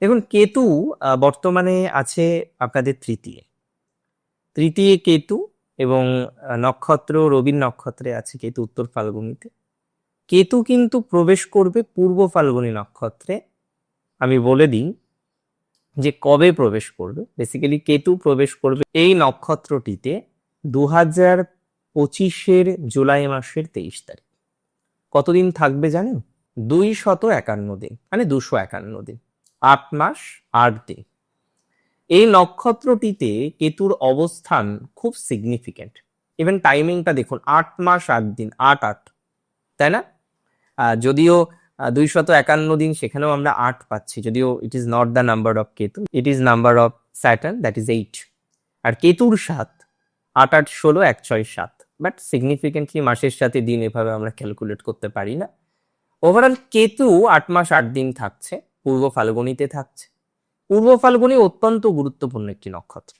দেখুন কেতু বর্তমানে আছে আপনাদের তৃতীয় কেতু, এবং নক্ষত্র রবির নক্ষত্রে আছে কেতু উত্তর ফাল্গুনিতে। কেতু কিন্তু প্রবেশ করবে পূর্ব ফাল্গুনী নক্ষত্রে। আমি বলে দিই যে কবে প্রবেশ করবে। বেসিক্যালি কেতু প্রবেশ করবে এই নক্ষত্রটিতে 2025-এর জুলাই মাসের 23 তারিখ। কতদিন থাকবে জানেন? 251 দিন, মানে 251 দিন, 8 মাস 8 দিন। এই নক্ষত্রটিতে কেতুর অবস্থান খুব সিগনিফিকেন্ট। ইভেন টাইমিংটা দেখুন, 8 মাস 8 দিন, 8-8, তাই না? যদিও 251 দিন, সেখানেও আমরা 8 পাচ্ছি, যদিও it is not the number of Ketu, it is number of Saturn, that is 8। আর কেতুর 7, 8 8 16, 1 6 7, বাট সিগনিফিকেন্টলি মাসের সাথে দিন এভাবে আমরা ক্যালকুলেট করতে পারি না। ওভারঅল কেতু 8 মাস 8 দিন থাকছে, পূর্ব ফাল্গুনিতে থাকছে। পূর্ব ফাল্গুনি অত্যন্ত গুরুত্বপূর্ণ একটি নক্ষত্র।